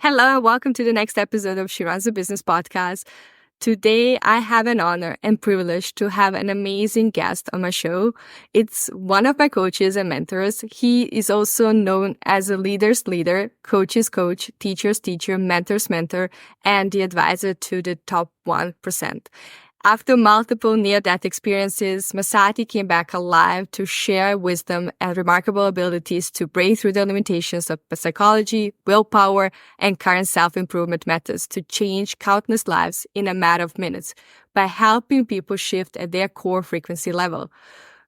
Hello, and welcome to the next episode of She Runs a Business podcast. Today, I have an honor and privilege to have an amazing guest on my show. It's one of my coaches and mentors. He is also known as a leader's leader, coach's coach, teacher's teacher, mentor's mentor, and the advisor to the top 1%. After multiple near-death experiences, Masati came back alive to share wisdom and remarkable abilities to break through the limitations of psychology, willpower, and current self-improvement methods to change countless lives in a matter of minutes by helping people shift at their core frequency level,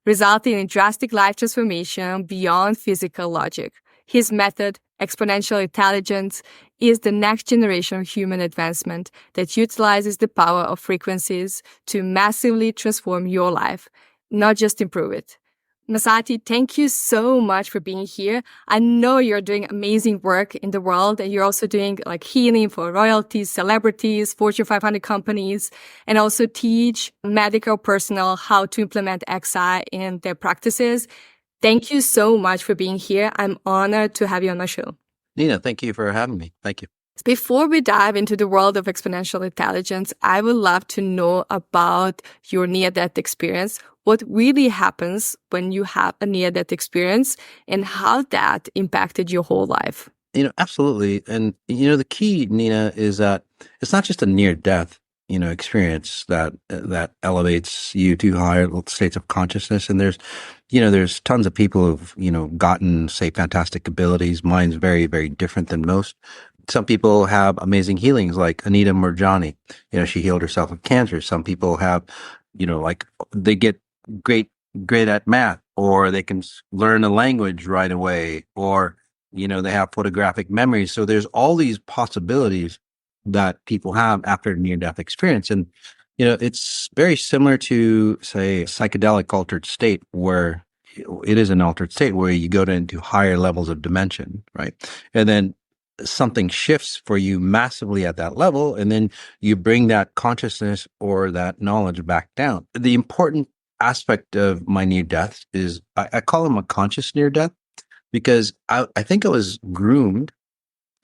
resulting in drastic life transformation beyond physical logic. His method, Exponential Intelligence, is the next generation of human advancement that utilizes the power of frequencies to massively transform your life, not just improve it. Masati, thank you so much for being here. I know you're doing amazing work in the world, and you're also doing like healing for royalties, celebrities, Fortune 500 companies, and also teach medical personnel how to implement XI in their practices. Thank you so much for being here. I'm honored to have you on my show. Nina, thank you for having me. Thank you. Before we dive into the world of exponential intelligence, I would love to know about your near-death experience. What really happens when you have a near-death experience and how that impacted your whole life? Absolutely. And, the key, Nina, is that it's not just a near-death, experience that elevates you to higher states of consciousness. And there's tons of people who've, gotten, say, fantastic abilities. Mine's very, very different than most. Some people have amazing healings, like Anita Murjani. She healed herself of cancer. Some people have, like they get great at math, or they can learn a language right away, or, they have photographic memories. So there's all these possibilities that people have after a near-death experience. And, it's very similar to, say, a psychedelic altered state, where it is an altered state where you go into higher levels of dimension, right? And then something shifts for you massively at that level, and then you bring that consciousness or that knowledge back down. The important aspect of my near-death is I call them a conscious near-death, because I think I was groomed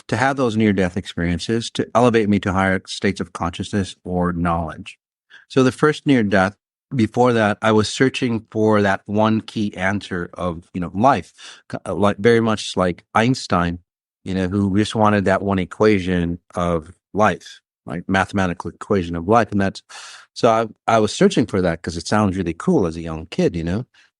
to have those near-death experiences to elevate me to higher states of consciousness or knowledge. So the first near-death, before that, I was searching for that one key answer of, life, like very much like Einstein, who just wanted that one equation of life, like mathematical equation of life. And so I was searching for that because it sounds really cool as a young kid,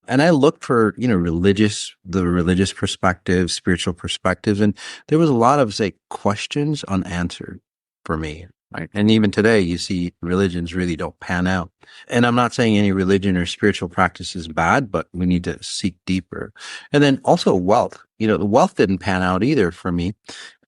And I looked for, the religious perspective, spiritual perspectives. And there was a lot of, say, questions unanswered for me. Right? And even today, you see religions really don't pan out. And I'm not saying any religion or spiritual practice is bad, but we need to seek deeper. And then also wealth. The wealth didn't pan out either for me.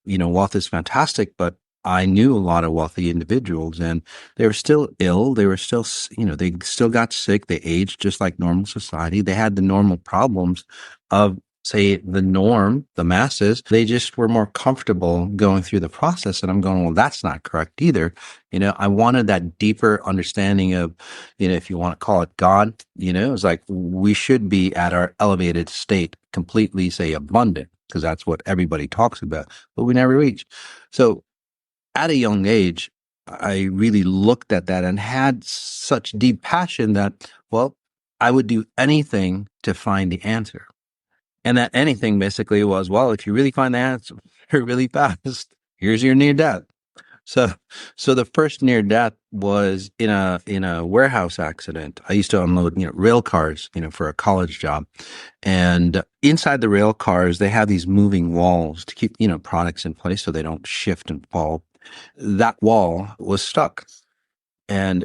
Wealth is fantastic, but I knew a lot of wealthy individuals, and they were still ill. They were still, they still got sick. They aged just like normal society. They had the normal problems of, say, the norm, the masses. They just were more comfortable going through the process. And I'm going, well, that's not correct either. I wanted that deeper understanding of, if you want to call it God, it's like we should be at our elevated state, completely, say, abundant, because that's what everybody talks about, but we never reach. So at a young age, I really looked at that and had such deep passion that, well, I would do anything to find the answer. And that anything basically was, well, if you really find the answer really fast, here's your near death. So the first near death was in a warehouse accident. I used to unload, rail cars, for a college job. And inside the rail cars, they have these moving walls to keep, products in place so they don't shift and fall. That wall was stuck. And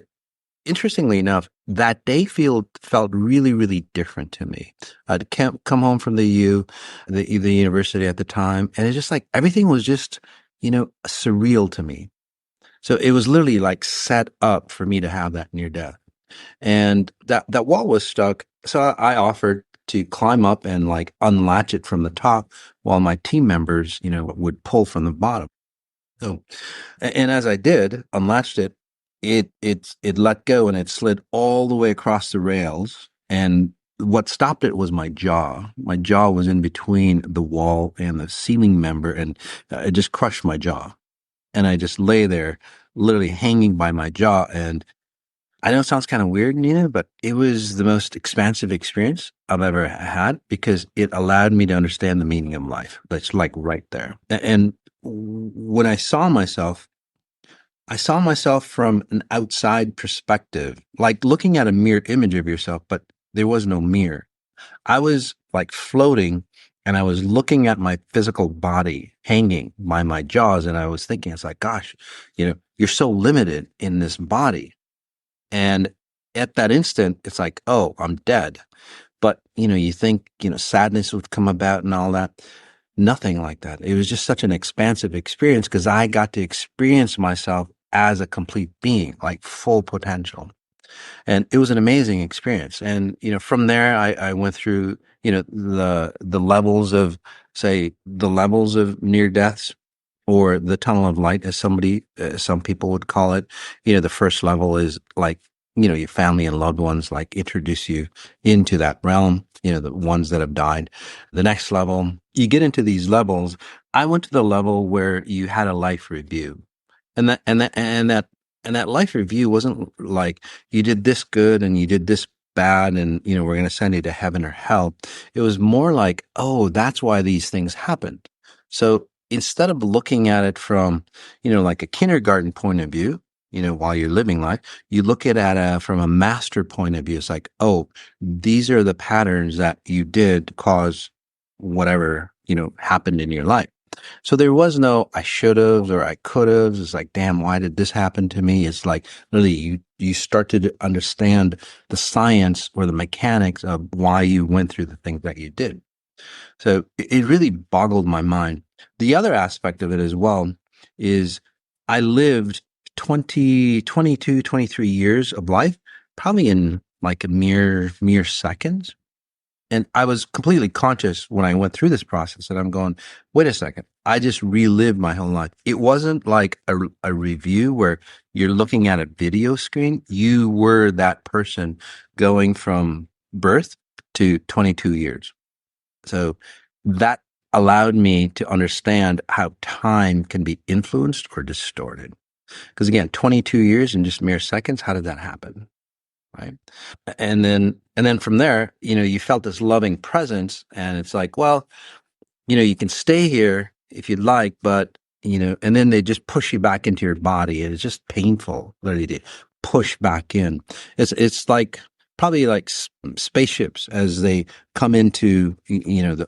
interestingly enough, that day felt really, really different to me. I'd come home from the university at the time, and it's just like everything was just, surreal to me. So it was literally like set up for me to have that near death. And that wall was stuck. So I offered to climb up and like unlatch it from the top while my team members, would pull from the bottom. So, and as I did, unlatched it, it let go and it slid all the way across the rails and what stopped it was my jaw. My jaw was in between the wall and the ceiling member, and it just crushed my jaw. And I just lay there, literally hanging by my jaw. And I know it sounds kind of weird, Nina, but it was the most expansive experience I've ever had because it allowed me to understand the meaning of life. That's like right there. And when I saw myself from an outside perspective, like looking at a mirrored image of yourself, but there was no mirror. I was like floating and I was looking at my physical body hanging by my jaws. And I was thinking, it's like, gosh, you're so limited in this body. And at that instant, it's like, oh, I'm dead. But, you think, sadness would come about and all that. Nothing like that. It was just such an expansive experience because I got to experience myself as a complete being, like full potential. And it was an amazing experience. And, from there, I went through, the levels of, say, the levels of near deaths or the tunnel of light, as some people would call it. The first level is like, your family and loved ones like introduce you into that realm, the ones that have died. The next level, you get into these levels. I went to the level where you had a life review. And that life review wasn't like you did this good and you did this bad and, we're going to send you to heaven or hell. It was more like, oh, that's why these things happened. So instead of looking at it from, like a kindergarten point of view, while you're living life, you look at it from a master point of view. It's like, oh, these are the patterns that you did cause whatever, happened in your life. So there was no I should have or I could have. It's like, damn, why did this happen to me? It's like literally you start to understand the science or the mechanics of why you went through the things that you did. So it really boggled my mind. The other aspect of it as well is I lived 22, 23 years of life, probably in like a mere seconds. And I was completely conscious when I went through this process and I'm going, wait a second. I just relived my whole life. It wasn't like a review where you're looking at a video screen. You were that person going from birth to 22 years. So that allowed me to understand how time can be influenced or distorted. Because again, 22 years in just mere seconds, how did that happen? Right. And then from there, you felt this loving presence and it's like, well, you can stay here if you'd like, but, and then they just push you back into your body and it's just painful, literally to push back in. It's like probably like spaceships as they come into, the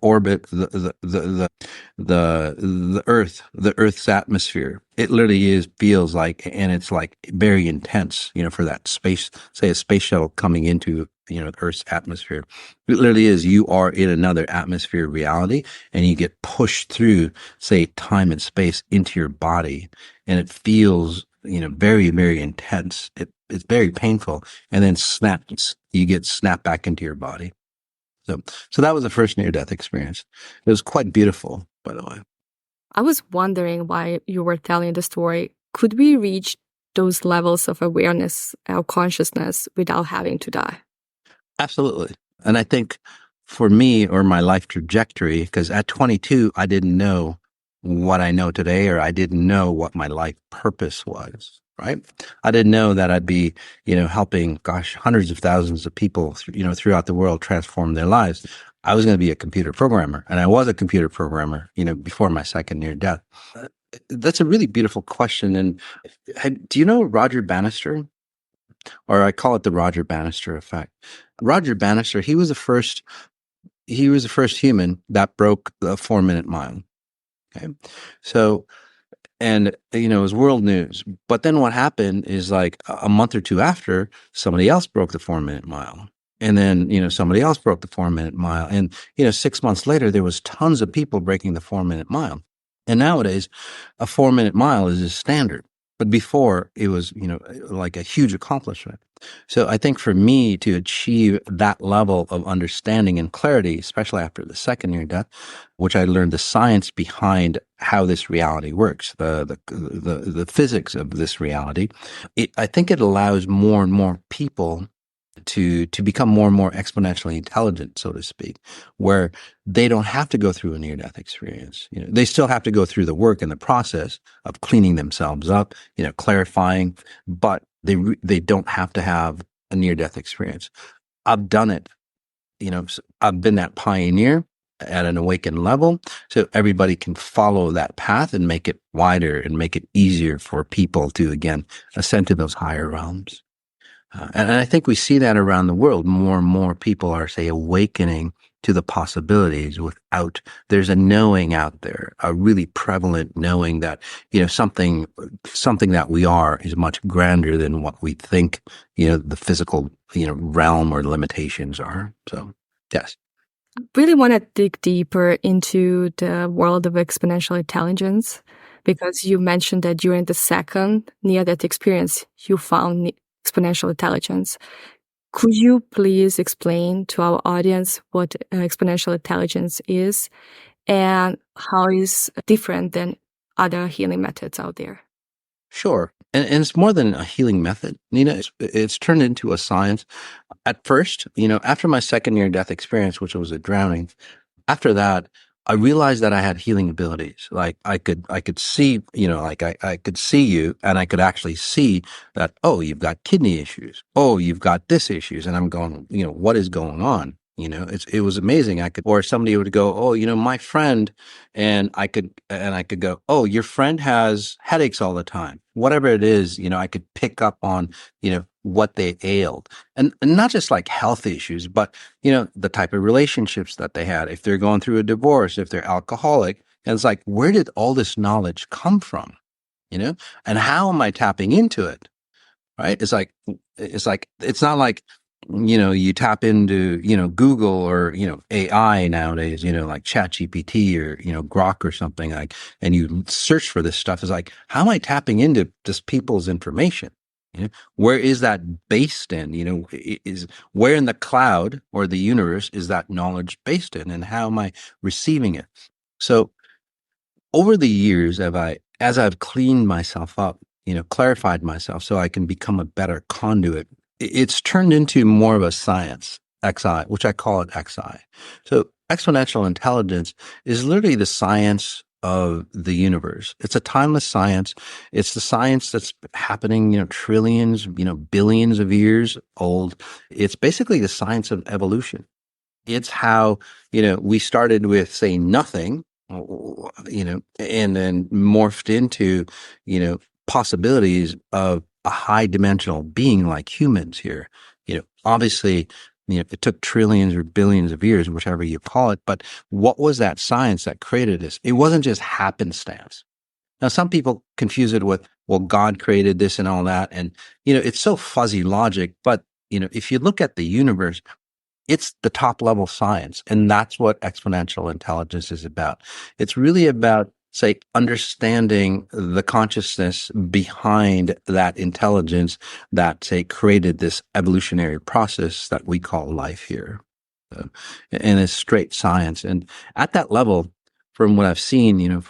orbit, the Earth's atmosphere. It literally feels like, and it's like very intense, for that space, say a space shuttle coming into, Earth's atmosphere. It literally is, you are in another atmosphere reality and you get pushed through, say, time and space into your body and it feels, very, very intense. It's very painful and then you get snapped back into your body. So that was the first near death experience. It was quite beautiful, by the way. I was wondering why you were telling the story. Could we reach those levels of awareness or consciousness without having to die? Absolutely. And I think for me or my life trajectory, because at 22, I didn't know what I know today, or I didn't know what my life purpose was, right? I didn't know that I'd be, helping, hundreds of thousands of people, throughout the world transform their lives. I was going to be a computer programmer, and I was a computer programmer, before my second near death. That's a really beautiful question. And do you know Roger Bannister? Or I call it the Roger Bannister effect. Roger Bannister, he was the first human that broke the 4-minute mile. Okay. So, and, it was world news. But then what happened is like a month or two after, somebody else broke the 4-minute mile. And then, somebody else broke the 4-minute mile. And, 6 months later, there was tons of people breaking the 4-minute mile. And nowadays, a 4-minute mile is a standard. But before it was, like a huge accomplishment. So I think for me to achieve that level of understanding and clarity, especially after the second near death, which I learned the science behind how this reality works, the physics of this reality, I think it allows more and more people to become more and more exponentially intelligent, so to speak, where they don't have to go through a near-death experience. They still have to go through the work and the process of cleaning themselves up, clarifying, but they don't have to have a near-death experience. I've done it. I've been that pioneer at an awakened level, so everybody can follow that path and make it wider and make it easier for people to again ascend to those higher realms. And I think we see that around the world. More and more people are, say, awakening to the possibilities without, there's a knowing out there, a really prevalent knowing that, something that we are is much grander than what we think, the physical, realm or limitations are. So, yes. Really want to dig deeper into the world of exponential intelligence because you mentioned that during the second near-death experience, you found exponential intelligence. Could you please explain to our audience what exponential intelligence is and how it's different than other healing methods out there? Sure. And it's more than a healing method, Nina. It's turned into a science. At first, after my second near-death experience, which was a drowning, after that, I realized that I had healing abilities. Like I could see, like I could see you and I could actually see that, oh, you've got kidney issues. Oh, you've got this issues. And I'm going, what is going on? It was amazing. Or somebody would go, oh, my friend, and I could go, oh, your friend has headaches all the time. Whatever it is, I could pick up on, what they ailed, and not just like health issues, but, the type of relationships that they had. If they're going through a divorce, if they're alcoholic, and it's like, where did all this knowledge come from? And how am I tapping into it? Right? It's not like, you tap into, Google or, AI nowadays, like ChatGPT or, Grok or something like, and you search for this stuff. It's like, how am I tapping into just people's information? Where is that based in? Is where in the cloud or the universe is that knowledge based in, and how am I receiving it? So over the years, as I've cleaned myself up, clarified myself so I can become a better conduit, it's turned into more of a science, XI, which I call it XI. So exponential intelligence is literally the science of the universe. It's a timeless science. It's the science that's happening, trillions, billions of years old. It's basically the science of evolution. It's how, we started with, say, nothing, and then morphed into, possibilities of a high dimensional being like humans here. Obviously, it took trillions or billions of years, whichever you call it. But what was that science that created this? It wasn't just happenstance. Now, some people confuse it with, well, God created this and all that. And, it's so fuzzy logic. But, if you look at the universe, it's the top level science. And that's what exponential intelligence is about. It's really about, say, understanding the consciousness behind that intelligence that, say, created this evolutionary process that we call life here. And it's straight science. And at that level, from what I've seen,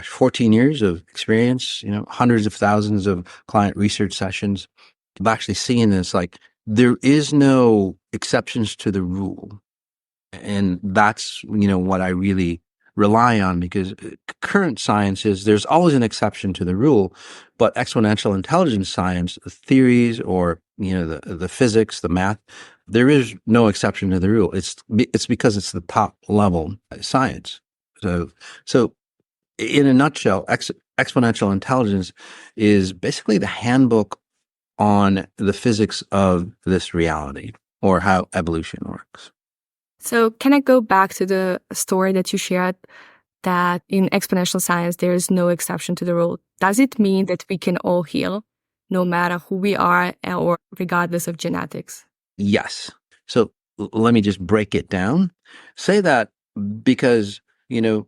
14 years of experience, hundreds of thousands of client research sessions, I've actually seen this, like, there is no exceptions to the rule. And that's, what I really rely on, because current science is there's always an exception to the rule, but exponential intelligence science, the theories or, the physics, the math, there is no exception to the rule. It's because it's the top level science. So in a nutshell, exponential intelligence is basically the handbook on the physics of this reality, or how evolution works. So can I go back to the story that you shared that in exponential science, there is no exception to the rule? Does it mean that we can all heal no matter who we are or regardless of genetics? Yes. So let me just break it down. Say that because, in the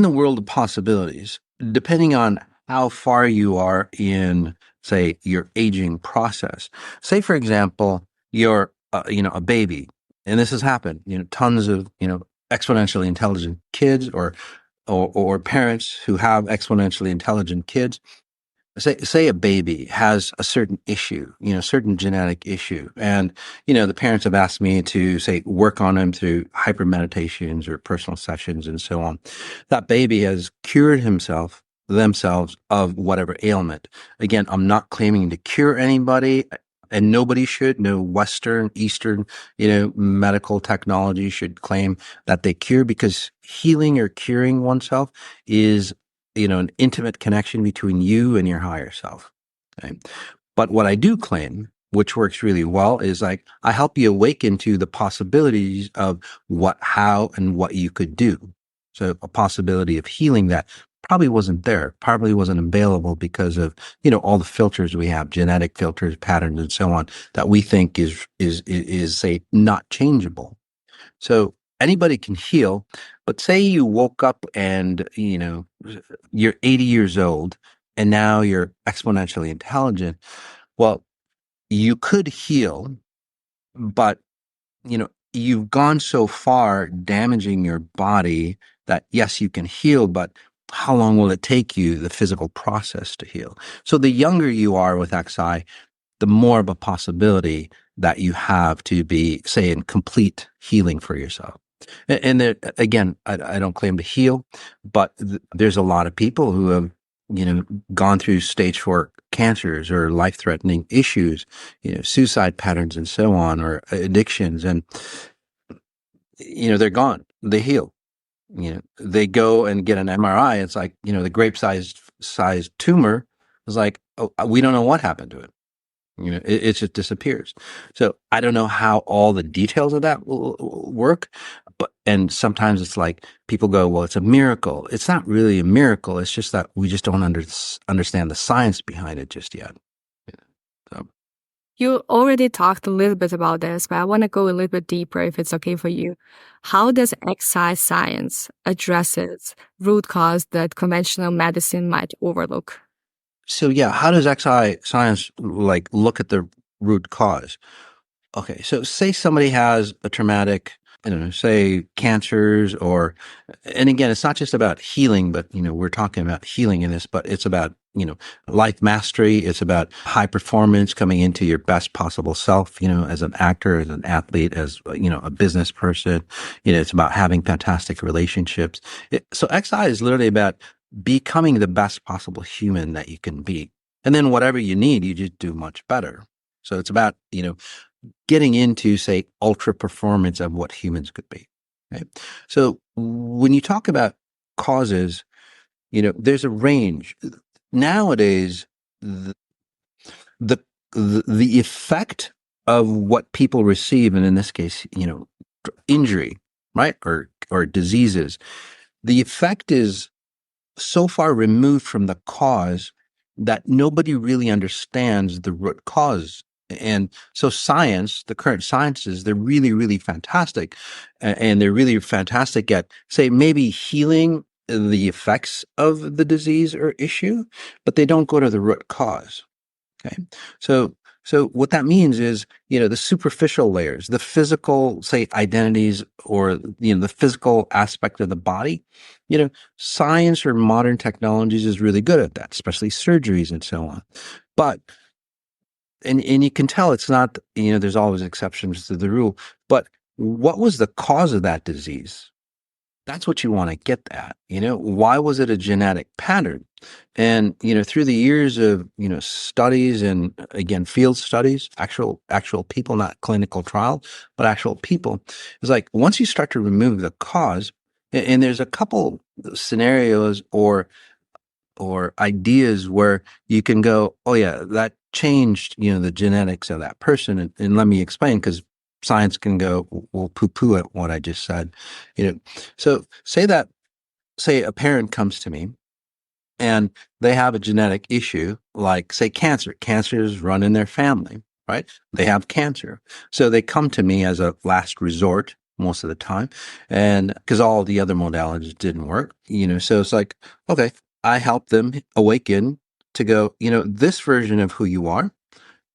world of possibilities, depending on how far you are in, say, your aging process. Say, for example, you're, a baby, and this has happened. Tons of, exponentially intelligent kids or parents who have exponentially intelligent kids. say a baby has a certain issue, certain genetic issue, and the parents have asked me to say work on them through hyper meditations or personal sessions and so on. That baby has cured themselves of whatever ailment. Again, I'm not claiming to cure anybody. And nobody should. No Western, Eastern, medical technology should claim that they cure, because healing or curing oneself is an intimate connection between you and your higher self. Okay. But what I do claim, which works really well, is like I help you awaken to the possibilities of what, how, and what you could do. So a possibility of healing that probably wasn't there, probably wasn't available because of, all the filters we have, genetic filters, patterns, and so on, that we think is say not changeable. So anybody can heal, but say you woke up and, you're 80 years old and now you're exponentially intelligent. Well, you could heal, but, you've gone so far damaging your body that yes, you can heal, but how long will it take you, the physical process, to heal? So the younger you are with XI, the more of a possibility that you have to be, say, in complete healing for yourself. And there, again, I don't claim to heal, but there's a lot of people who have, gone through stage 4 cancers or life-threatening issues, suicide patterns and so on, or addictions, and they're gone. They heal. They go and get an MRI. It's like, the grape-sized tumor is like, oh, we don't know what happened to it. It just disappears. So I don't know how all the details of that will work, and sometimes it's like people go, well, it's a miracle. It's not really a miracle. It's just that we just don't understand the science behind it just yet. So, You already talked a little bit about this, but I want to go a little bit deeper if it's okay for you. How does exercise science addresses root cause that conventional medicine might overlook? so yeah, how does XI science like look at the root cause? Okay, so say somebody has a traumatic, I don't know, say cancers, and again, it's not just about healing, but, we're talking about healing in this, but it's about, life mastery. It's about high performance, coming into your best possible self, as an actor, as an athlete, as, a business person. It's about having fantastic relationships. So XI is literally about becoming the best possible human that you can be. And then whatever you need, you just do much better. So it's about, getting into, say, ultra performance of what humans could be. Okay? So when you talk about causes, there's a range. Nowadays, the, the the effect of what people receive, and in this case, injury, right, or diseases, the effect is so far removed from the cause that nobody really understands the root cause. And so science, the current sciences, they're really, really fantastic. And they're really fantastic at, say, maybe healing the effects of the disease or issue, but they don't go to the root cause. Okay. So what that means is, the superficial layers, the physical, say, identities, or, the physical aspect of the body, science or modern technologies is really good at that, especially surgeries and so on. But, and you can tell it's not, there's always exceptions to the rule, but what was the cause of that disease? That's what you want to get at. Why was it a genetic pattern? And, through the years of, studies, and again, field studies, actual people, not clinical trials, but actual people, it's like once you start to remove the cause, and there's a couple scenarios or ideas where you can go, oh yeah, that changed, the genetics of that person. And let me explain, because science can go, well, poo-poo at what I just said. So say a parent comes to me and they have a genetic issue, like say cancer. Cancers run in their family, right? They have cancer. So they come to me as a last resort most of the time. And because all the other modalities didn't work, so it's like, okay, I help them awaken to go, this version of who you are,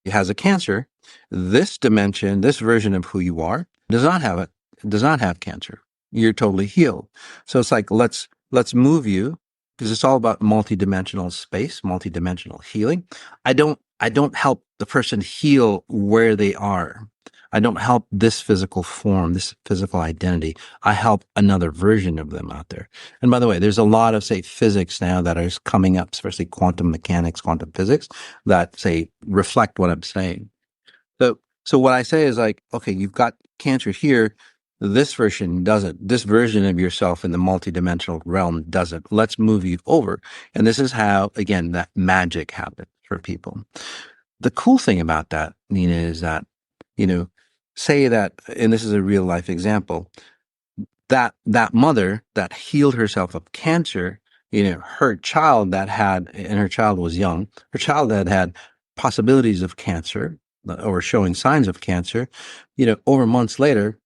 it has a cancer. This dimension, this version of who you are does not have cancer. You're totally healed. So it's like, let's move you because it's all about multidimensional space, multidimensional healing. I don't help the person heal where they are. I don't help this physical form, this physical identity. I help another version of them out there. And by the way, there's a lot of, say, physics now that is coming up, especially quantum mechanics, quantum physics, that, say, reflect what I'm saying. So what I say is like, okay, you've got cancer here. This version doesn't. This version of yourself in the multidimensional realm doesn't. Let's move you over. And this is how, again, that magic happens for people. The cool thing about that, Nina, is that, you know, say that, and this is a real life example, that mother that healed herself of cancer, her child that had, and her child was young, her child that had possibilities of cancer or showing signs of cancer, over months later,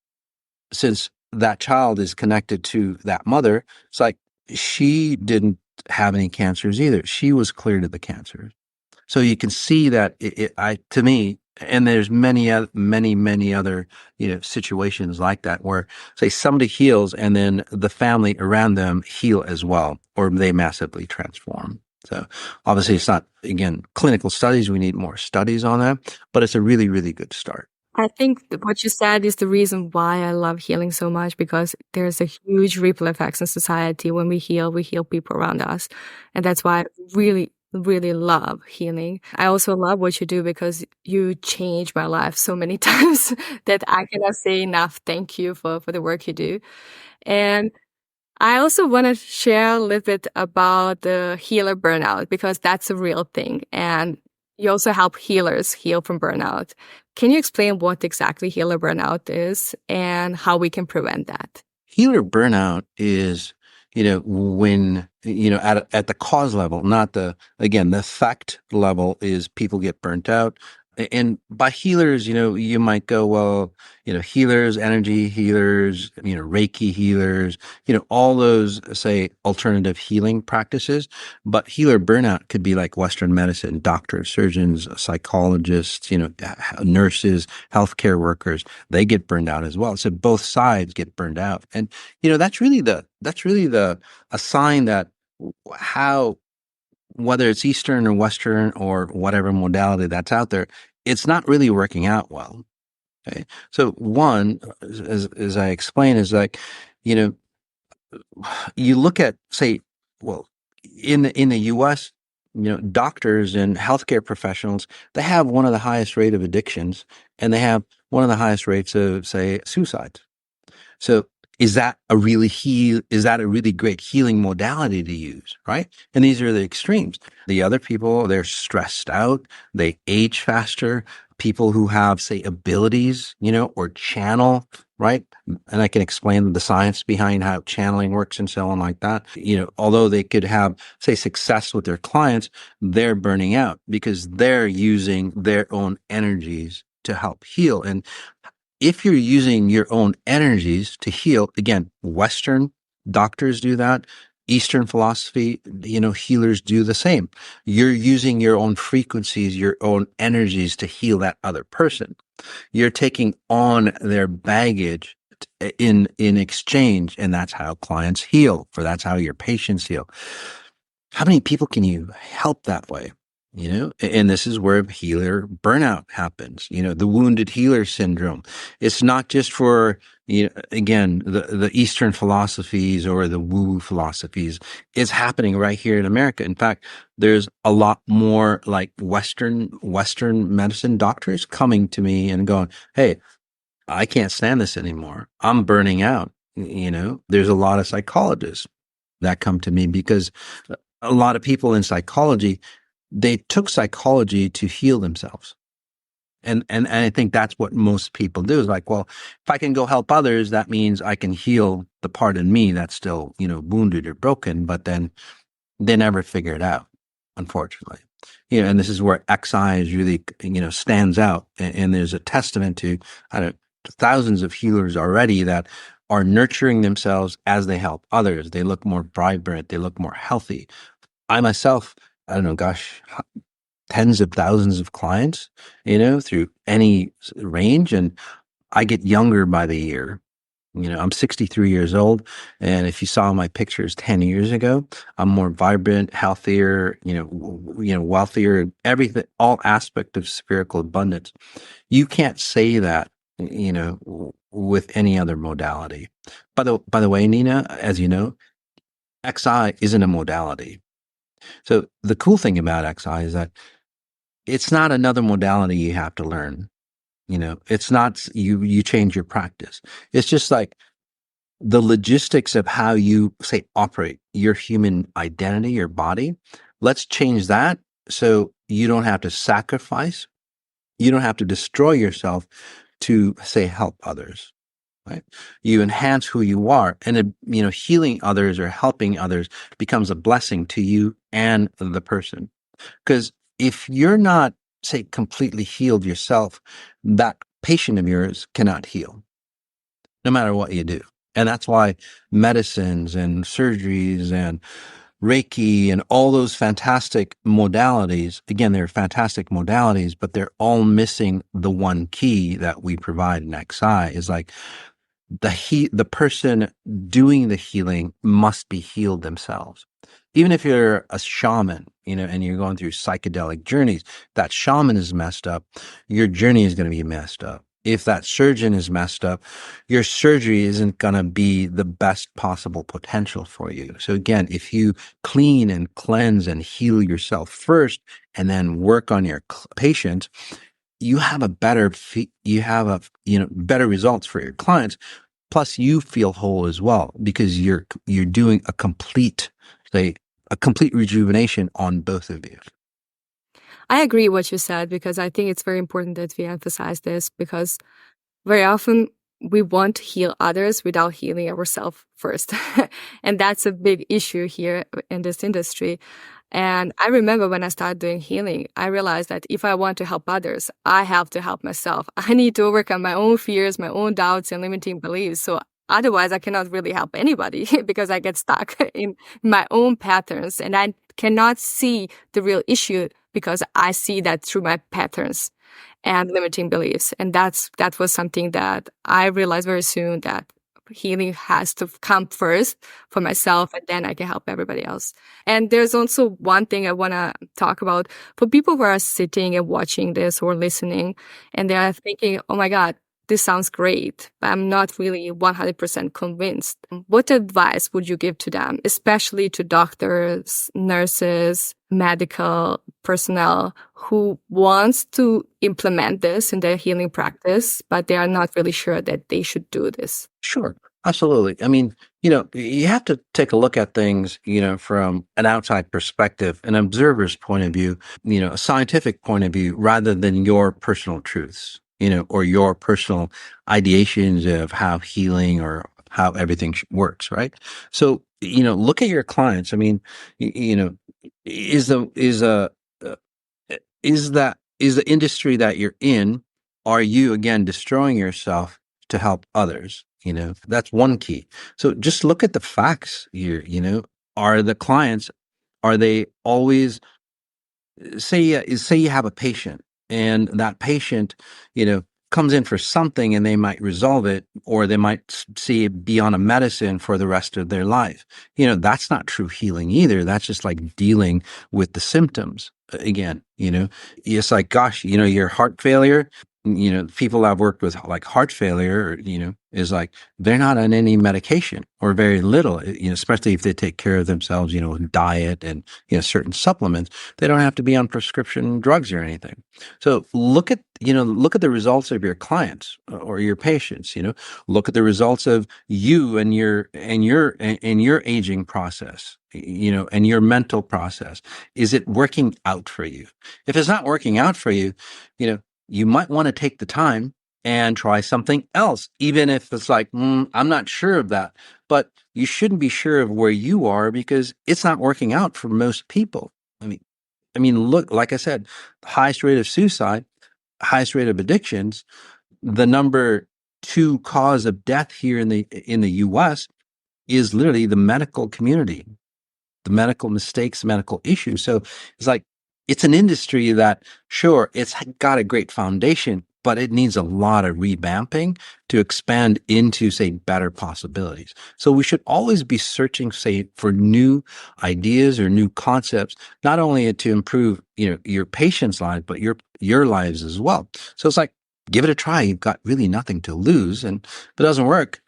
since that child is connected to that mother, it's like she didn't have any cancers either. She was cleared of the cancer. So you can see that to me, and there's many other, situations like that where, say, somebody heals and then the family around them heal as well, or they massively transform. So obviously it's not, again, clinical studies. We need more studies on that, but it's a really, really good start. I think what you said is the reason why I love healing so much, because there's a huge ripple effects in society. When we heal people around us. And that's why I really, really love healing. I also love what you do because you changed my life so many times that I cannot say enough thank you for the work you do. And I also want to share a little bit about the healer burnout, because that's a real thing. And you also help healers heal from burnout. Can you explain what exactly healer burnout is and how we can prevent that? Healer burnout is, when, at the cause level, not the effect level is people get burnt out. And by healers, you might go, well, healers, energy healers, Reiki healers, all those, say, alternative healing practices. But healer burnout could be like Western medicine, doctors, surgeons, psychologists, nurses, healthcare workers. They get burned out as well. So both sides get burned out. And, that's really the a sign that how, whether it's Eastern or Western or whatever modality that's out there, it's not really working out well. Okay. So one, as I explained, is like, you know, you look at, say, well, in the US, doctors and healthcare professionals, they have one of the highest rate of addictions, and they have one of the highest rates of, say, suicides. So is that a really great healing modality to use, right? And these are the extremes. The other people, they're stressed out, they age faster. People who have, say, abilities, or channel, right? And I can explain the science behind how channeling works and so on like that. Although they could have, say, success with their clients, they're burning out because they're using their own energies to help heal. And if you're using your own energies to heal, again, Western doctors do that. Eastern philosophy, healers do the same. You're using your own frequencies, your own energies to heal that other person. You're taking on their baggage in exchange, and that's how clients heal, or that's how your patients heal. How many people can you help that way? And this is where healer burnout happens. The wounded healer syndrome. It's not just for, again, the Eastern philosophies or the woo philosophies. It's happening right here in America. In fact, there's a lot more like Western medicine doctors coming to me and going, "Hey, I can't stand this anymore. I'm burning out." There's a lot of psychologists that come to me because a lot of people in psychology, they took psychology to heal themselves. And I think that's what most people do is like, well, if I can go help others, that means I can heal the part in me that's still, wounded or broken, but then they never figure it out, unfortunately. And this is where XI is really, stands out. And there's a testament to, I don't know, thousands of healers already that are nurturing themselves as they help others. They look more vibrant. They look more healthy. I myself, I don't know, gosh, tens of thousands of clients, through any range, and I get younger by the year. I'm 63 years old, and if you saw my pictures 10 years ago, I'm more vibrant, healthier, wealthier, everything, all aspect of spherical abundance. You can't say that, with any other modality. By the way, Nina, as you know, XI isn't a modality. So the cool thing about XI is that it's not another modality you have to learn. It's not you change your practice. It's just like the logistics of how you say operate your human identity, your body. Let's change that so you don't have to sacrifice, you don't have to destroy yourself to say help others. Right? You enhance who you are, and healing others or helping others becomes a blessing to you and the person. Because if you're not, say, completely healed yourself, that patient of yours cannot heal, no matter what you do. And that's why medicines and surgeries and Reiki and all those fantastic modalities, again, they're fantastic modalities, but they're all missing the one key that we provide in XI is like the person doing the healing must be healed themselves. Even if you're a shaman, and you're going through psychedelic journeys, that shaman is messed up, your journey is going to be messed up. If that surgeon is messed up, your surgery isn't going to be the best possible potential for you. So again, if you clean and cleanse and heal yourself first and then work on your patient, you have better results for your clients. Plus, you feel whole as well because you're doing a complete rejuvenation on both of you. I agree what you said, because I think it's very important that we emphasize this, because very often we want to heal others without healing ourselves first. And that's a big issue here in this industry. And I remember when I started doing healing, I realized that if I want to help others, I have to help myself. I need to overcome my own fears, my own doubts and limiting beliefs. So otherwise, I cannot really help anybody because I get stuck in my own patterns and I cannot see the real issue because I see that through my patterns and limiting beliefs. And that was something that I realized very soon, that healing has to come first for myself, and then I can help everybody else. And there's also one thing I want to talk about for people who are sitting and watching this or listening, and they are thinking, oh my God, this sounds great, but I'm not really 100% convinced. What advice would you give to them, especially to doctors, nurses, medical personnel who wants to implement this in their healing practice, but they are not really sure that they should do this? Sure. Absolutely. I mean, you have to take a look at things, from an outside perspective, an observer's point of view, a scientific point of view, rather than your personal truths, or your personal ideations of how healing or how everything works, right? So, look at your clients. I mean, is the is a uh, is the industry that you're in, are you again destroying yourself to help others? That's one key. So just look at the facts here. Are the clients, are they always, say you have a patient and that patient, comes in for something and they might resolve it, or they might be on a medicine for the rest of their life. That's not true healing either. That's just like dealing with the symptoms again. It's like, gosh, your heart failure, people I've worked with, like heart failure, is like they're not on any medication or very little, especially if they take care of themselves, with diet and, certain supplements. They don't have to be on prescription drugs or anything. So look at the results of your clients or your patients, look at the results of you and your aging process, and your mental process. Is it working out for you? If it's not working out for you, you might want to take the time and try something else, even if it's like, I'm not sure of that. But you shouldn't be sure of where you are because it's not working out for most people. Look, like I said, highest rate of suicide, highest rate of addictions, the number 2 cause of death here in the US is literally the medical community, the medical mistakes, medical issues. So it's like, it's an industry that, sure, it's got a great foundation, but it needs a lot of revamping to expand into, say, better possibilities. So we should always be searching, say, for new ideas or new concepts, not only to improve, your patients' lives, but your lives as well. So it's like, give it a try. You've got really nothing to lose. And if it doesn't work,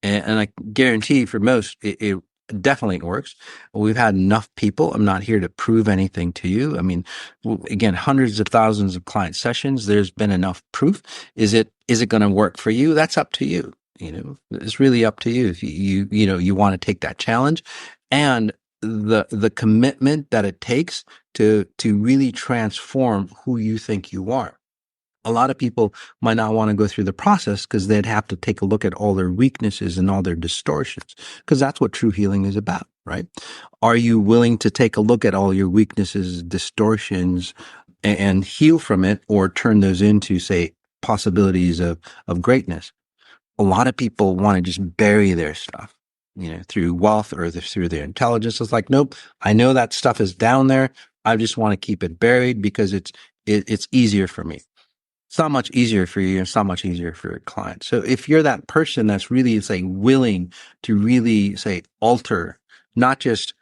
and I guarantee for most, it definitely works. We've had enough people. I'm not here to prove anything to you. I mean, again, hundreds of thousands of client sessions. There's been enough proof. Is it going to work for you? That's up to you. It's really up to you if you want to take that challenge, and the commitment that it takes to really transform who you think you are. A lot of people might not want to go through the process because they'd have to take a look at all their weaknesses and all their distortions, because that's what true healing is about, right? Are you willing to take a look at all your weaknesses, distortions, and heal from it, or turn those into, say, possibilities of greatness? A lot of people want to just bury their stuff, through wealth or through their intelligence. It's like, nope, I know that stuff is down there. I just want to keep it buried because it's easier for me. It's not much easier for you. It's not much easier for your client. So if you're that person that's really, say, willing to really, say, alter not just,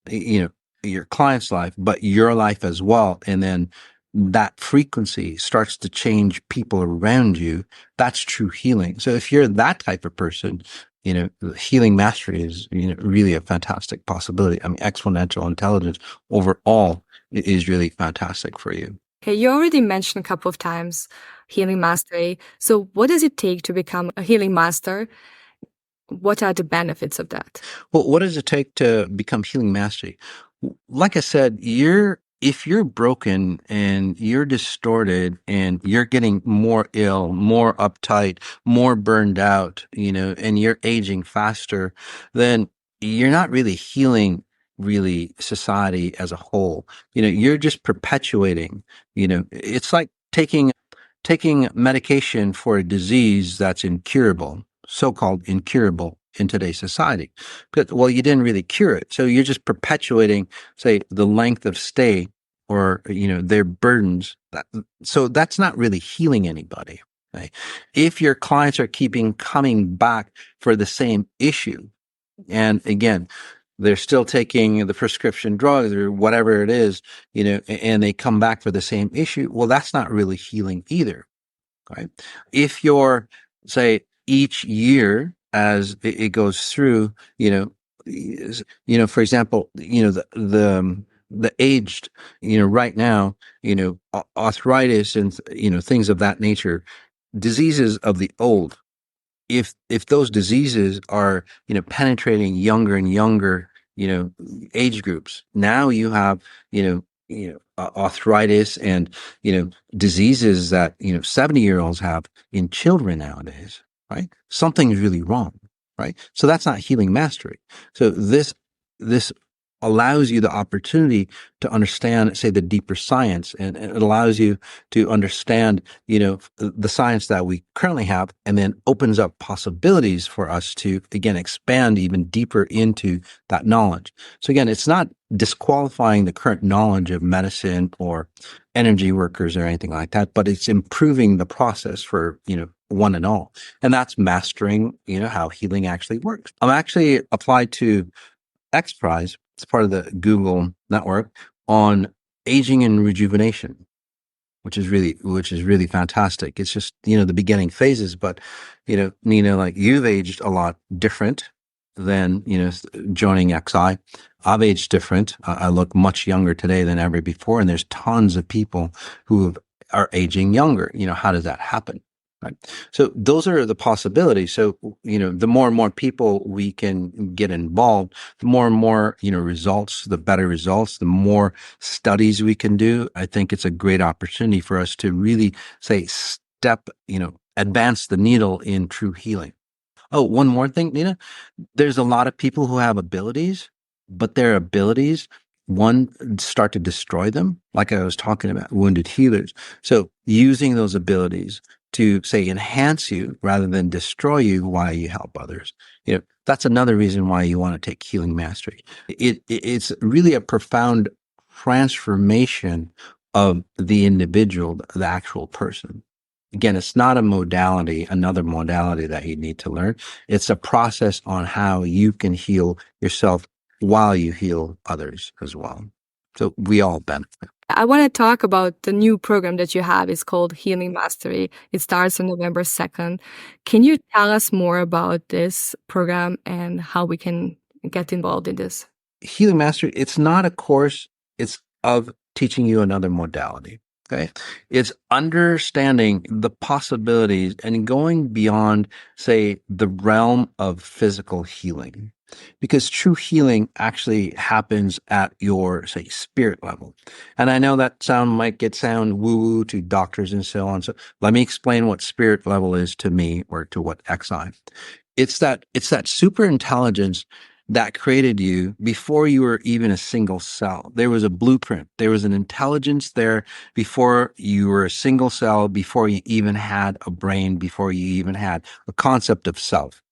your client's life, but your life as well, and then that frequency starts to change people around you, that's true healing. So if you're that type of person, healing mastery is, really a fantastic possibility. I mean, exponential intelligence overall is really fantastic for you. Okay, you already mentioned a couple of times healing mastery. So what does it take to become a healing master? What are the benefits of that? Well, what does it take to become healing mastery? Like I said, if you're broken and you're distorted and you're getting more ill, more uptight, more burned out, and you're aging faster, then you're not really healing really society as a whole. You're just perpetuating, it's like taking medication for a disease that's incurable, so-called incurable in today's society. But, well, you didn't really cure it. So you're just perpetuating, say, the length of stay or, their burdens. So that's not really healing anybody. Right? If your clients are coming back for the same issue, and again, they're still taking the prescription drugs or whatever it is, and they come back for the same issue, well, that's not really healing either. Right? If you're, say, each year as it goes through, for example, the aged, right now, arthritis and, things of that nature, diseases of the old, if those diseases are, penetrating younger and younger, age groups, now you have, arthritis and, diseases that, 70-year-olds have in children nowadays, right? Something's really wrong, right? So that's not healing mastery. So this allows you the opportunity to understand, say, the deeper science, and it allows you to understand, the science that we currently have, and then opens up possibilities for us to, again, expand even deeper into that knowledge. So again, it's not disqualifying the current knowledge of medicine or energy workers or anything like that, but it's improving the process for, one and all. And that's mastering, how healing actually works. I'm actually applied to X Prize. It's part of the Google network on aging and rejuvenation, which is really fantastic. It's just, the beginning phases, but, Nina, like, you've aged a lot different than, joining XI. I've aged different. I look much younger today than ever before. And there's tons of people who are aging younger. How does that happen? Right. So those are the possibilities. So, the more and more people we can get involved, the more and more, results, the better results, the more studies we can do. I think it's a great opportunity for us to really, say, advance the needle in true healing. Oh, one more thing, Nina. There's a lot of people who have abilities, but their abilities, one, start to destroy them, like I was talking about, wounded healers. So using those abilities to, say, enhance you rather than destroy you while you help others. That's another reason why you want to take healing mastery. It's really a profound transformation of the individual, the actual person. Again, it's not a modality, another modality that you need to learn. It's a process on how you can heal yourself while you heal others as well. So we all benefit. I want to talk about the new program that you have. It's called Healing Mastery. It starts on November 2nd. Can you tell us more about this program and how we can get involved in this? Healing Mastery, it's not a course, it's of teaching you another modality. Okay. It's understanding the possibilities and going beyond, say, the realm of physical healing. Because true healing actually happens at your, say, spirit level. And I know that might sound woo-woo to doctors and so on. So let me explain what spirit level is to me or to what XI. It's that super intelligence that created you before you were even a single cell. There was a blueprint. There was an intelligence there before you were a single cell, before you even had a brain, before you even had a concept of self.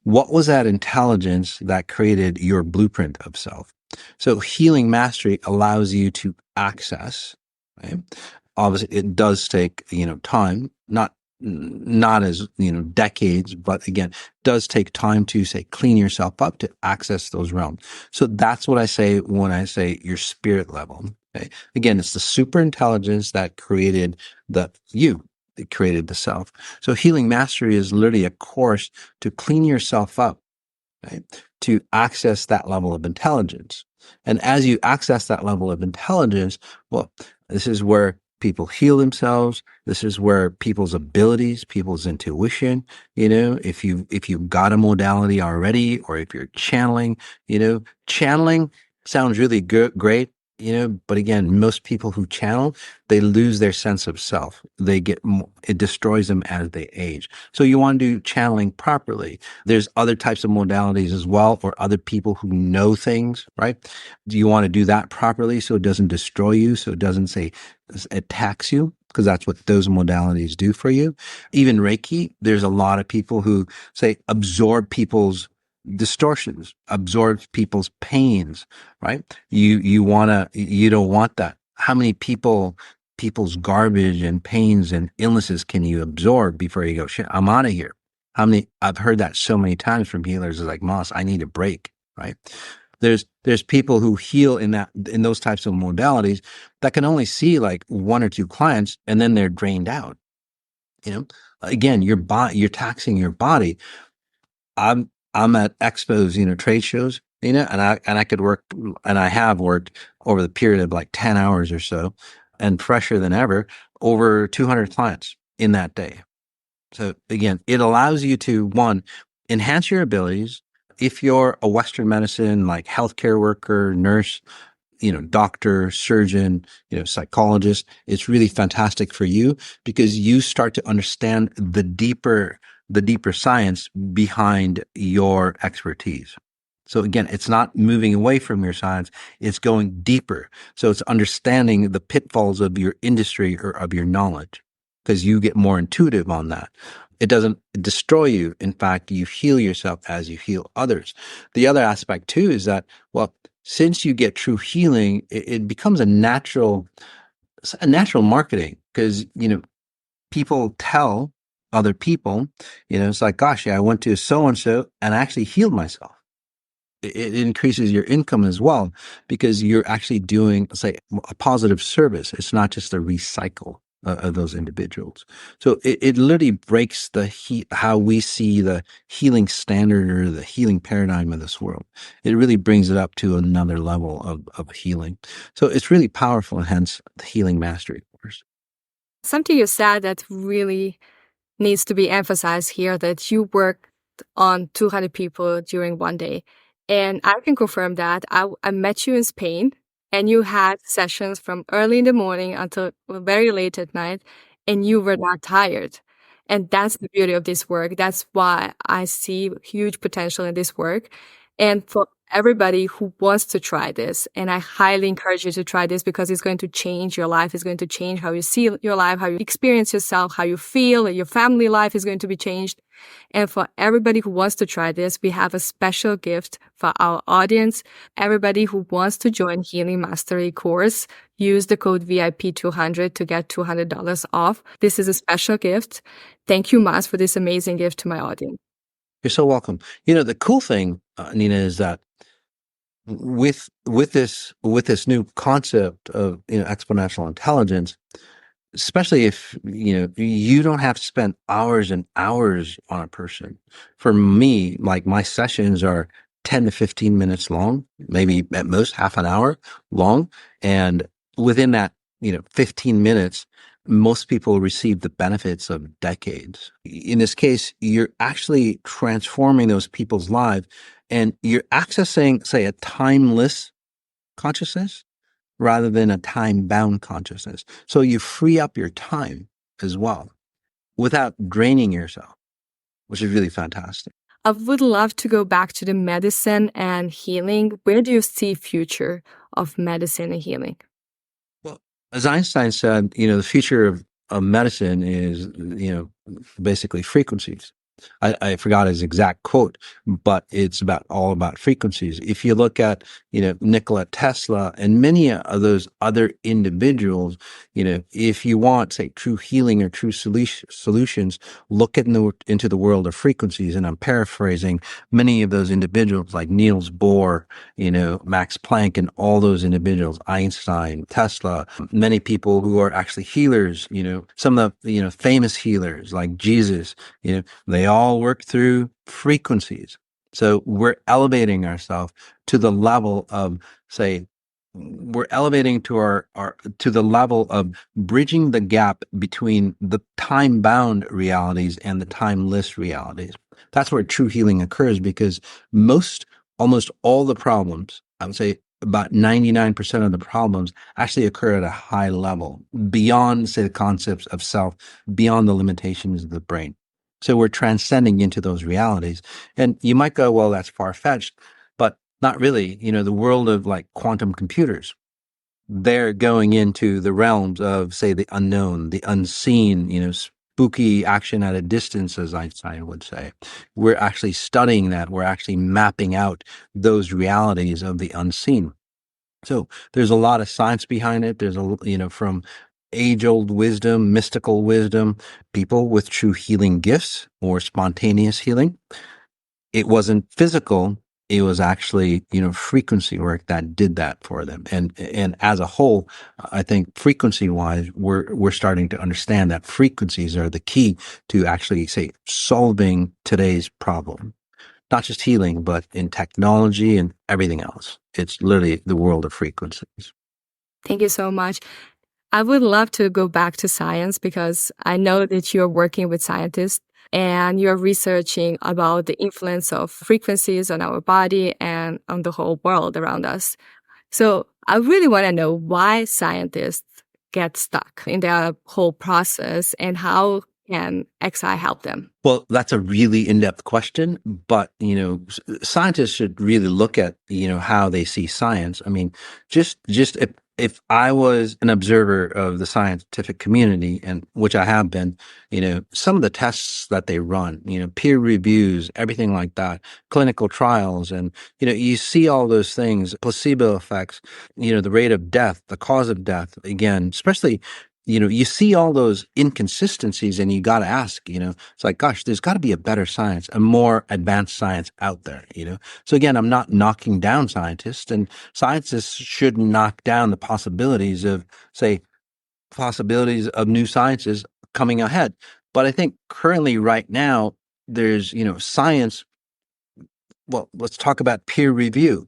What was that intelligence that created your blueprint of self? So healing mastery allows you to access, right? Obviously it does take, time, not as, decades, but again, does take time to say, clean yourself up to access those realms. So that's what I say when I say your spirit level. Okay. Again, it's the super intelligence that created it created the self. So healing mastery is literally a course to clean yourself up, right? To access that level of intelligence. And as you access that level of intelligence, well, this is where people heal themselves. This is where people's abilities, people's intuition, if you've got a modality already, or if you're channeling, channeling sounds really good, great. But again, most people who channel, they lose their sense of self. It destroys them as they age. So you want to do channeling properly. There's other types of modalities as well, or other people who know things, right? Do you want to do that properly so it doesn't destroy you, so it doesn't say attacks you? Because that's what those modalities do for you. Even Reiki, there's a lot of people who say absorb people's distortions, absorbs people's pains, right? You don't want that. How many people's garbage and pains and illnesses can you absorb before you go, shit, I'm out of here? I've heard that so many times from healers, is like, Moss, I need a break, right? There's people who heal in those types of modalities that can only see like one or two clients, and then they're drained out. Again, you're taxing your body. I'm at expos, trade shows, and I could work, and I have worked over the period of like 10 hours or so, and fresher than ever, over 200 clients in that day. So again, it allows you to, one, enhance your abilities. If you're a Western medicine, like healthcare worker, nurse, doctor, surgeon, psychologist, it's really fantastic for you, because you start to understand the deeper science behind your expertise. So again, it's not moving away from your science, it's going deeper. So it's understanding the pitfalls of your industry or of your knowledge, because you get more intuitive on that. It doesn't destroy you. In fact, you heal yourself as you heal others. The other aspect too is that, well, since you get true healing, it becomes a natural marketing, because, people tell other people, it's like, gosh, yeah, I went to so-and-so and I actually healed myself. It increases your income as well, because you're actually doing, say, a positive service. It's not just a recycle of those individuals. So it literally breaks how we see the healing standard or the healing paradigm of this world. It really brings it up to another level of healing. So it's really powerful, and hence the healing mastery course. Something you said that really needs to be emphasized here, that you worked on 200 people during one day. And I can confirm that. I met you in Spain, and you had sessions from early in the morning until very late at night, and you were not tired. And that's the beauty of this work. That's why I see huge potential in this work. And for everybody who wants to try this, and I highly encourage you to try this because it's going to change your life. It's going to change how you see your life, how you experience yourself, how you feel, your family life is going to be changed. And for everybody who wants to try this, we have a special gift for our audience. Everybody who wants to join Healing Mastery course, use the code VIP200 to get $200 off. This is a special gift. Thank you, Mas, for this amazing gift to my audience. You're so welcome. The cool thing, Nina, is that with this new concept of exponential intelligence, especially if you don't have to spend hours and hours on a person. For me, like my sessions are 10 to 15 minutes long, maybe at most half an hour long, and within that 15 minutes, most people receive the benefits of decades. In this case, you're actually transforming those people's lives, and you're accessing, say, a timeless consciousness rather than a time-bound consciousness. So you free up your time as well without draining yourself, which is really fantastic. I would love to go back to the medicine and healing. Where do you see future of medicine and healing? Well, as Einstein said, the future of medicine is, basically frequencies. I forgot his exact quote, but it's all about frequencies. If you look at, Nikola Tesla and many of those other individuals, if you want, say, true healing or true solutions, look into the world of frequencies. And I'm paraphrasing many of those individuals like Niels Bohr, Max Planck, and all those individuals, Einstein, Tesla, many people who are actually healers, some of the, famous healers like Jesus, they all work through frequencies. So we're elevating ourselves to the level of, say, we're elevating to our to the level of bridging the gap between the time-bound realities and the timeless realities. That's where true healing occurs, because almost all the problems, I would say about 99% of the problems, actually occur at a high level, beyond, say, the concepts of self, beyond the limitations of the brain. So we're transcending into those realities. And you might go, well, that's far-fetched, but not really. The world of like quantum computers, they're going into the realms of, say, the unknown, the unseen, spooky action at a distance, as Einstein would say. We're actually studying that. We're actually mapping out those realities of the unseen. So there's a lot of science behind it. There's from age-old wisdom, mystical wisdom, people with true healing gifts or spontaneous healing. It wasn't physical. It was actually, frequency work that did that for them. And as a whole, I think frequency-wise, we're starting to understand that frequencies are the key to actually, say, solving today's problem. Not just healing, but in technology and everything else. It's literally the world of frequencies. Thank you so much. I would love to go back to science because I know that you're working with scientists and you're researching about the influence of frequencies on our body and on the whole world around us. So I really want to know why scientists get stuck in their whole process and how can XI help them? Well, that's a really in-depth question, but, scientists should really look at, how they see science. I mean, just if I was an observer of the scientific community, and which I have been, some of the tests that they run, peer reviews, everything like that, clinical trials, and, you see all those things, placebo effects, the rate of death, the cause of death, again, especially you see all those inconsistencies and you got to ask, it's like, gosh, there's got to be a better science, a more advanced science out there, So again, I'm not knocking down scientists, and scientists should knock down the possibilities of, say, possibilities of new sciences coming ahead. But I think currently right now, there's, science. Well, let's talk about peer review.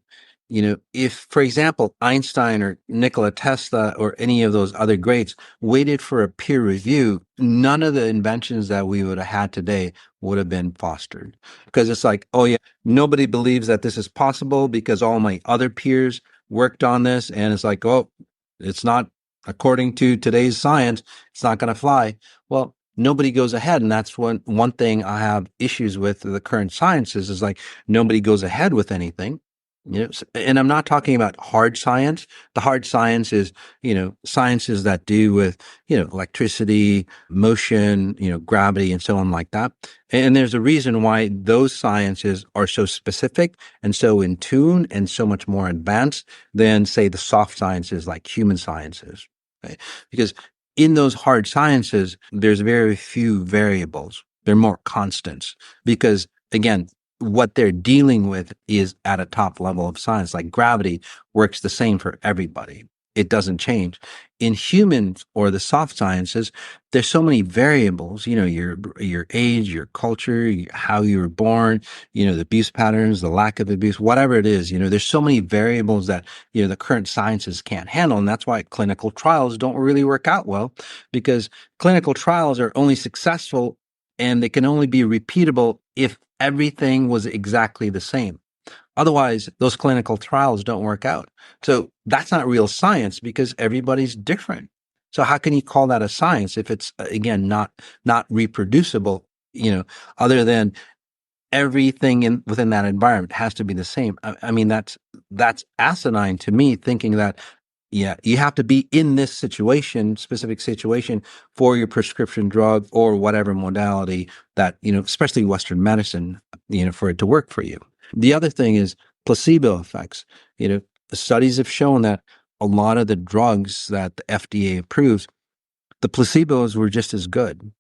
If, for example, Einstein or Nikola Tesla or any of those other greats waited for a peer review, none of the inventions that we would have had today would have been fostered. Because it's like, oh yeah, nobody believes that this is possible because all my other peers worked on this. And it's like, oh, it's not, according to today's science, it's not going to fly. Well, nobody goes ahead. And that's one thing I have issues with the current sciences is like nobody goes ahead with anything. And I'm not talking about hard science. The hard science is, sciences that do with, electricity, motion, gravity and so on like that. And there's a reason why those sciences are so specific and so in tune and so much more advanced than, say, the soft sciences like human sciences. Right? Because in those hard sciences, there's very few variables. They're more constants because, again, what they're dealing with is at a top level of science. Like gravity works the same for everybody. It doesn't change. In humans or the soft sciences, there's so many variables, your age, your culture, how you were born, the abuse patterns, the lack of abuse, whatever it is, there's so many variables that, the current sciences can't handle. And that's why clinical trials don't really work out well, because clinical trials are only successful and they can only be repeatable if everything was exactly the same. Otherwise, those clinical trials don't work out. So that's not real science because everybody's different. So how can you call that a science if it's, again, not reproducible, other than everything within that environment has to be the same? I mean, that's asinine to me, thinking that, yeah, you have to be in this specific situation for your prescription drug or whatever modality that, especially Western medicine, for it to work for you. The other thing is placebo effects. The studies have shown that a lot of the drugs that the FDA approves, the placebos were just as good.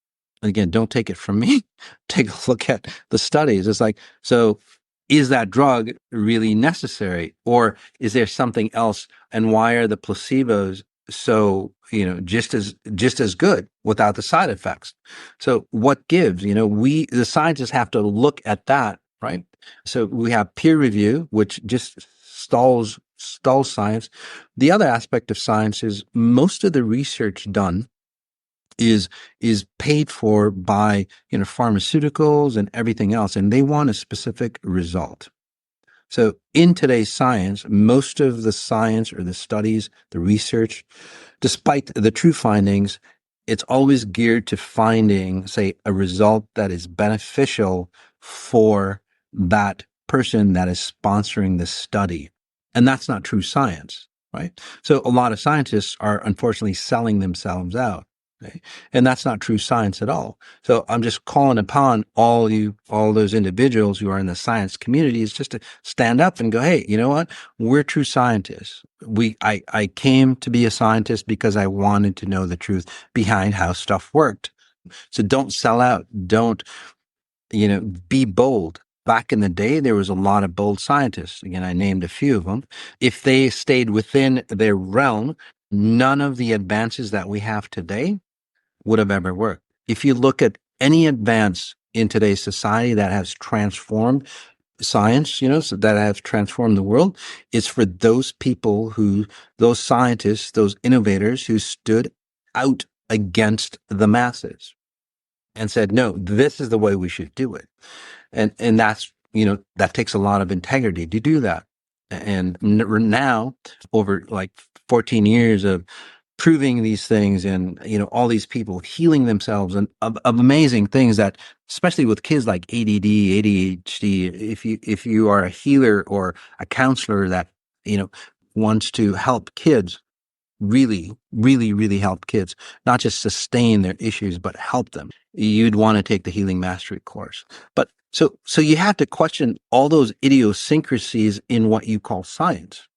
Again, don't take it from me. Take a look at the studies. It's like, so is that drug really necessary, or is there something else? And why are the placebos so, just as good without the side effects? So what gives? The scientists have to look at that, right? So we have peer review, which just stalls science. The other aspect of science is most of the research done is paid for by pharmaceuticals and everything else, and they want a specific result. So in today's science, most of the science or the studies, the research, despite the true findings, it's always geared to finding, say, a result that is beneficial for that person that is sponsoring the study. And that's not true science, right? So a lot of scientists are unfortunately selling themselves out. Okay? And that's not true science at all. So I'm just calling upon all those individuals who are in the science communities just to stand up and go, hey, you know what? We're true scientists. I came to be a scientist because I wanted to know the truth behind how stuff worked. So don't sell out. Don't, be bold. Back in the day, there was a lot of bold scientists. Again, I named a few of them. If they stayed within their realm, none of the advances that we have today would have ever worked. If you look at any advance in today's society that has transformed science, so that have transformed the world, it's for those people those scientists, those innovators who stood out against the masses and said, no, this is the way we should do it. And that's, that takes a lot of integrity to do that. And now, over like 14 years of proving these things and, all these people healing themselves and of amazing things that, especially with kids like ADD, ADHD, if you are a healer or a counselor that, wants to help kids, really, really, really help kids, not just sustain their issues, but help them, you'd want to take the Healing Mastery course. But so you have to question all those idiosyncrasies in what you call science,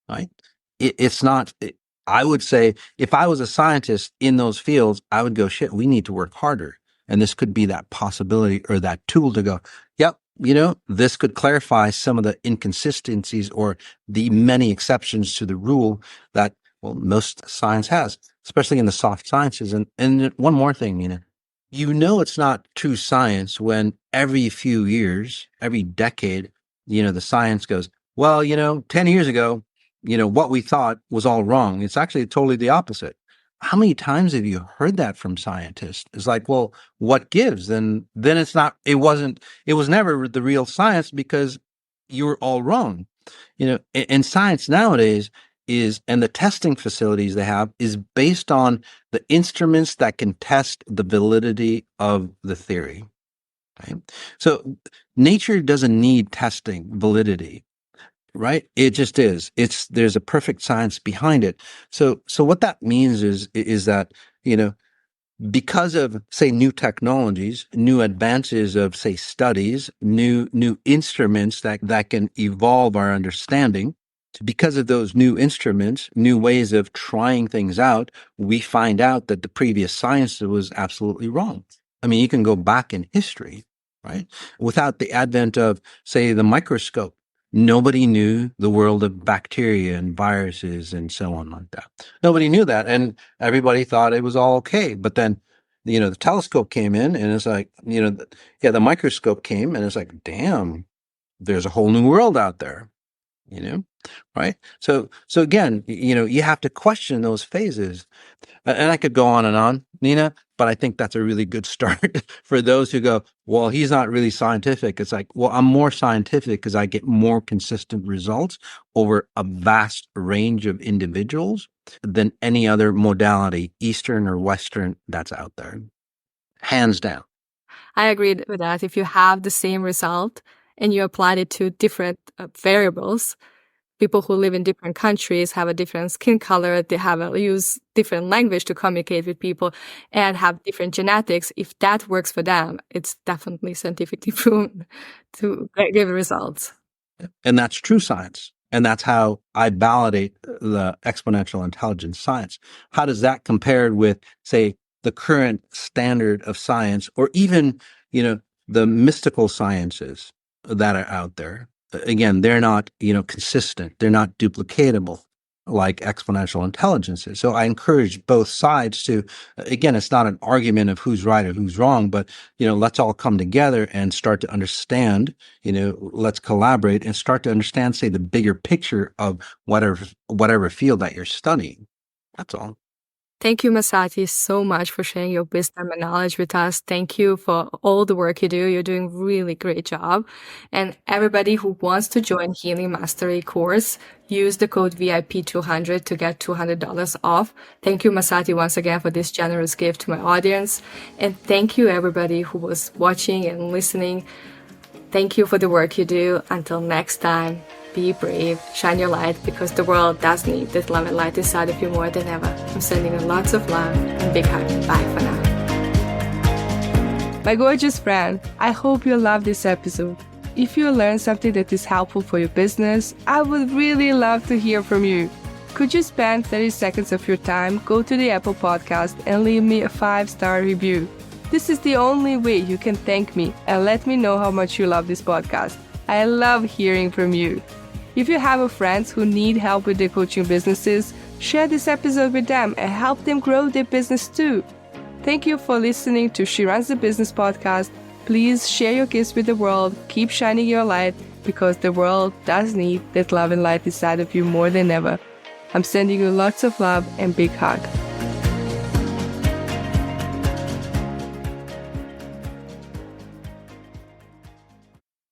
right? It's not, I would say if I was a scientist in those fields, I would go, shit, we need to work harder. And this could be that possibility or that tool to go, yep, this could clarify some of the inconsistencies or the many exceptions to the rule that, well, most science has, especially in the soft sciences. And one more thing, it's not true science when every few years, every decade, the science goes, well, 10 years ago, what we thought was all wrong. It's actually totally the opposite. How many times have you heard that from scientists? It's like, well, what gives? Then it was never the real science because you were all wrong. In science nowadays, and the testing facilities they have is based on the instruments that can test the validity of the theory. Right? So nature doesn't need testing validity, right? It just is. There's a perfect science behind it. So what that means is that, because of, say, new technologies, new advances of, say, studies, new instruments that can evolve our understanding, because of those new instruments, new ways of trying things out, we find out that the previous science was absolutely wrong. I mean, you can go back in history, right? Without the advent of, say, the microscope, nobody knew the world of bacteria and viruses and so on like that. Nobody knew that. And everybody thought it was all okay. But then, the telescope came in and it's like, the microscope came and it's like, damn, there's a whole new world out there, right? So again, you have to question those phases. And I could go on, Nina, but I think that's a really good start for those who go, well, he's not really scientific. It's like, well, I'm more scientific because I get more consistent results over a vast range of individuals than any other modality, Eastern or Western, that's out there. Hands down. I agree with that. If you have the same result and you applied it to different variables, people who live in different countries have a different skin color, they use different language to communicate with people and have different genetics. If that works for them, it's definitely scientifically proven to give results. And that's true science. And that's how I validate the exponential intelligence science. How does that compare with, say, the current standard of science, or even, the mystical sciences that are out there? Again, they're not, consistent. They're not duplicatable like exponential intelligence is. So I encourage both sides to, again, it's not an argument of who's right or who's wrong, but, let's all come together and start to understand, let's collaborate and start to understand, say, the bigger picture of whatever field that you're studying. That's all. Thank you, Masati, so much for sharing your wisdom and knowledge with us. Thank you for all the work you do. You're doing a really great job. And everybody who wants to join Healing Mastery course, use the code VIP200 to get $200 off. Thank you, Masati, once again for this generous gift to my audience. And thank you, everybody who was watching and listening. Thank you for the work you do. Until next time, be brave, shine your light, because the world does need this love and light inside of you more than ever. I'm sending you lots of love and big hug. Bye for now. My gorgeous friend, I hope you loved this episode. If you learned something that is helpful for your business, I would really love to hear from you. Could you spend 30 seconds of your time, go to the Apple Podcast and leave me a 5-star review? This is the only way you can thank me and let me know how much you love this podcast. I love hearing from you. If you have friends who need help with their coaching businesses, share this episode with them and help them grow their business too. Thank you for listening to She Runs the Business podcast. Please share your gifts with the world. Keep shining your light, because the world does need that love and light inside of you more than ever. I'm sending you lots of love and big hug.